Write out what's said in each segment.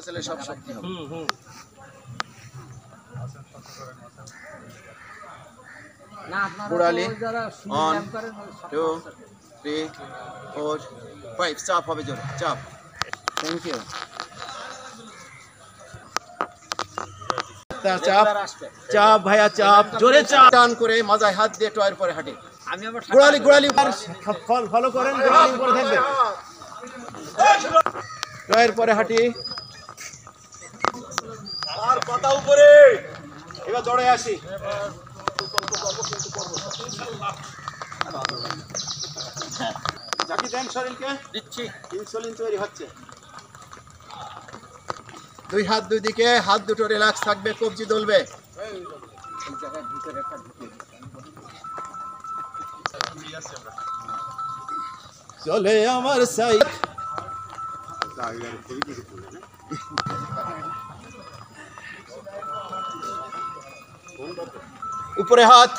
মাসেলে সব শক্তি হবে। গোড়ালি 1 2 3 4 5 চাপ হবে জোরে চাপ। Thank you. চাপ চাপ ভাইয়া চাপ জোরে চাপ টান করে মাজায় হাত দিয়ে টয়ের পরে হাঁটি। গোড়ালি গোড়ালি ফলো করেন, গোড়ালি উপরে থাকবে, টয়ের পরে হাঁটি আর পাতা উপরে। এবার দৌড়ে আসি, জাকি দেন শরীরকে দিচ্ছি। ইনসুলিন তৈরি হচ্ছে। দুই হাত দুই দিকে, হাত দুটো রিল্যাক্স থাকবে, কবজি দুলবে। চলে আমার সাই উপরে হাত,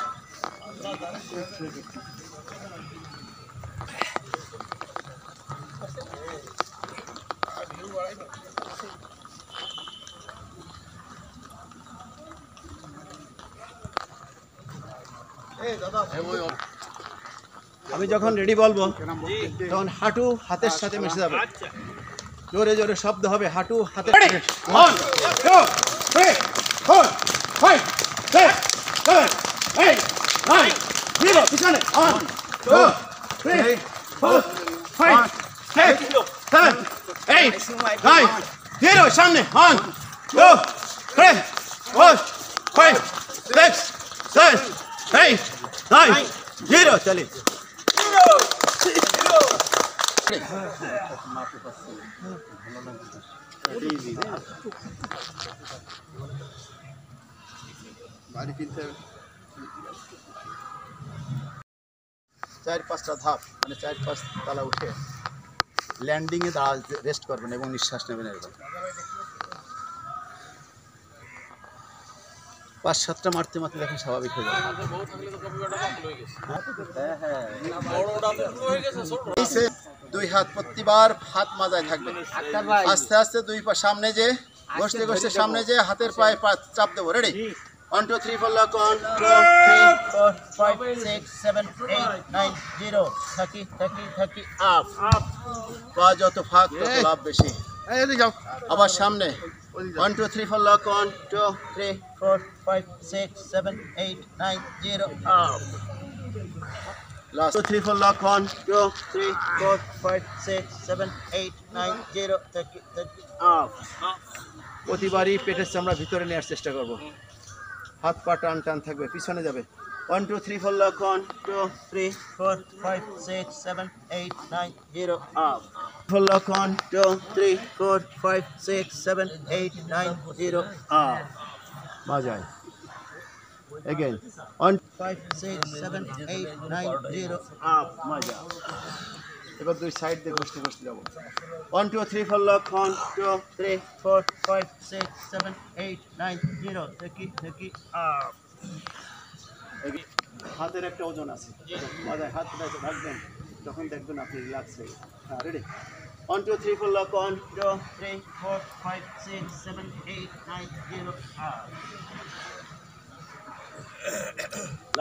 আমি যখন রেডি বলবো তখন হাঁটু হাতের সাথে মিশে যাবে, জোরে জোরে শব্দ হবে, হাঁটু হাতে। 1 2 3 4 5 6 7 8 9 0 পিছনে 1 2 3 4 5 6 7 8 9 0 সামনে 1 2 3 4 5 6 7 8 9 0 চলে। চার পাঁচটা ধাপ মানে 4-5 তলা উঠে ল্যান্ডিং এ দাঁড়া রেস্ট করবেন এবং নিঃশ্বাস নেবেন। এরকম 5-7টা মারতে মারতে দেখেন স্বাভাবিক হয়ে যাবে। দুই হাত প্রতিবার হাত মাজায় থাকবে, আস্তে আস্তে দুই পা সামনে যে ঘষতে ঘষতে সামনে যে হাতের পায়ে চাপ দেবো। রেডি 1 2 3 4 লক 1 2 3 4 5 6 7 8 9 0 থাকি থাকি থাকি আপ। পা যত ফাঁক তত লাভ বেশি। আবার সামনে 1 2 3 4 লক 1 2 3 4 5 6 7 8 9 0 আপ। Last 2 3 4 lock 1 2 3 4 5 6 7 8 9 0 থাকি থাকি আপ। প্রতিবারই পেটের চামড়া ভিতরে নেওয়ার চেষ্টা করব, হাত পা টান টান থাকবে, পিছনে যাবে। 1 2 3 4 lock 1 2 3 4 5 6 7 8 9 0 আপ। 4 lock 1 2 3 4 5 6 7 8 9 0 up. বাজায় again 1 5 6 7 8 9 0 আপ। মজা। এবার দুই সাইড দিয়ে ঘষতে ঘষতে যাব। 1 2 3 4 লক 1 2 3 4 5 6 7 8 9 0 থাকি থাকি আপ। হাতের একটা ওজন আছে, মাথায় হাত উঠাইতে থাকবেন, তখন দেখবেন আপনি রিল্যাক্স হয়ে গেছেন। হ্যাঁ রেডি 1 2 3 4 লক 1 2 3 4 5 6 7 8 9 0 আপ।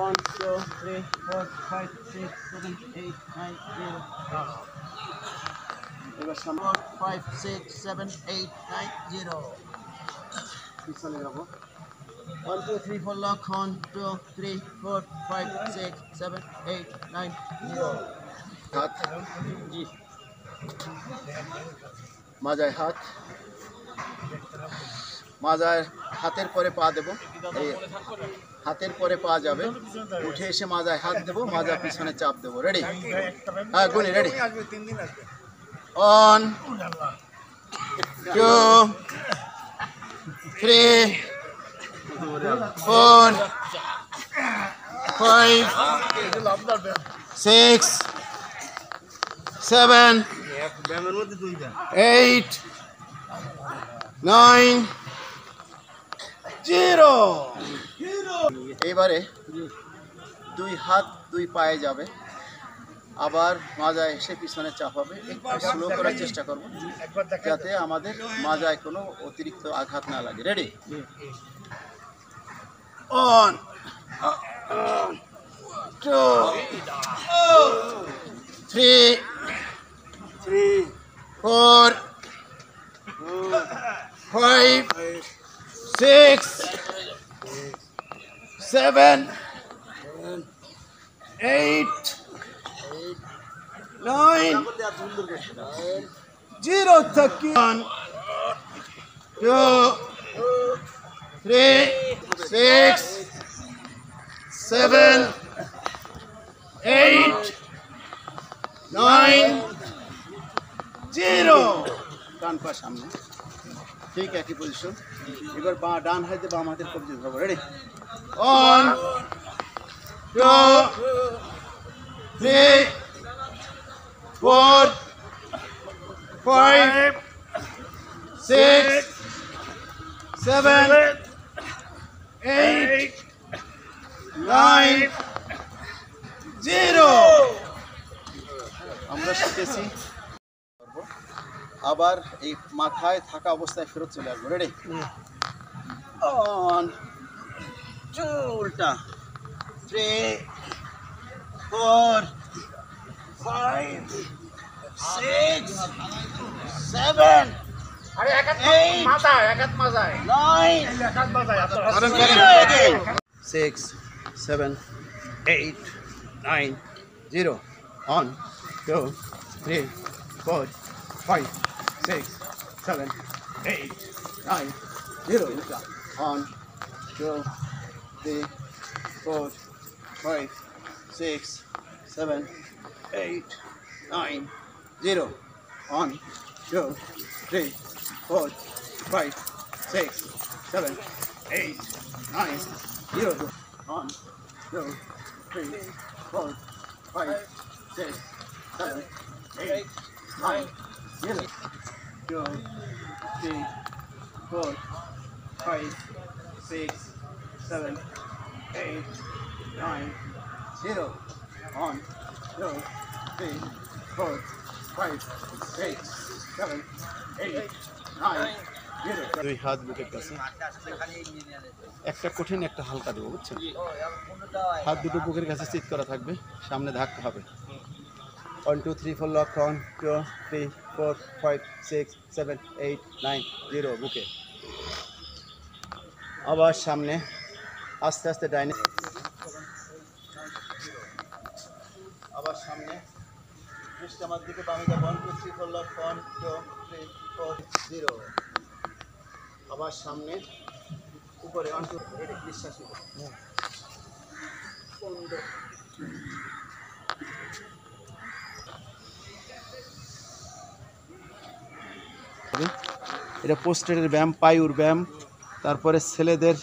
1 2 3 4 5 6 7 8 9 0 আপ। এবার সামনে 5 6 7 8 9 0 পিছনে যাব। 1 2 3 4 লক 1 2 3 4 5 6 7 8 9 0 হাত জি মাজায় হাত, মাজায় হাতের পরে পা দেব, এই হাতের পরে পা যাবে, উঠে এসে মাজায় হাত দেবো, মাজা পিছনে চাপ দেবো। রেডি? হ্যাঁ গুনি রেডি 1 2 3 4 5 6 7 8 9 0। এবারে দুই হাত দুই পায়ে যাবে, আবার মাজায় এসে পিছনে চাপাবে, একটু স্লো করার চেষ্টা করব যাতে আমাদের মাজায় কোনো অতিরিক্ত আঘাত না লাগে। রেডি, অন, 2, 3, 4, 5, 6, 7, 8, 9, 0 থেকে 1, 2, 3, 6, 7, 8, 9, 0। ডান পা সামনে, ঠিক একই পজিশন। এবার ডান হাতে বাম হাতের কবজি ধরবো। রেডি, 1, 2, 3, 4, 5, 6, 7, 8, 9, 0। আমরা শিখেছি, আবার এই মাথায় থাকা অবস্থায় ফেরত চলে আসবো। রেডি, 1, 2, উল্টা, 3, 4, 5, 6, 7, 8, 9, 6, 7, 8, 9, 0। On, 2, 3, 4, 5, 6, 7, 8, 9, 0। On, 2, 3, 4, 5, 6, 7, 8, 9, 0। On, 2, 3, 4, 5, 6, 7, 8, 9, 0। On, 2, 3, 4, 5, 6, 7, 8, 9, 0। 2, 3, 4, 5, 6, 7, 8, 9, 0। On, 2, 3, 4, 5, 6, 7, 8, 9, 0। দুই হাত বুকের কাছে, একটা কঠিন একটা হালকা দেবো, বুঝছেন? হাত দুটো বুকের কাছে চিৎ করা থাকবে, সামনে ধাক্কা হবে। 1, 2, 3, 4 লক। 1, 2, 3, 4, 5, 6, 7, 8, 9, 0 বুকে। আবার সামনে, আস্তে আস্তে ডাইনে, আবার সামনে, দৃষ্টি আমার দিকে বামে যাবো। 1, 2, 3, 4 লক। 1, 2, 3, 4, 0। আবার সামনে, উপরে 1, 2, রেডি, নিঃশ্বাস নিব। এটা পোস্টারের ব্যায়াম, পায়ুর ব্যায়াম, তারপরে ছেলেদের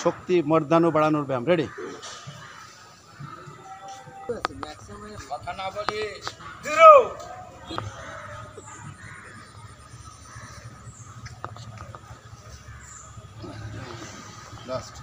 শক্তি মর্দানো বাড়ানোর ব্যায়াম। রেডি, কথা না বলি লাস্ট।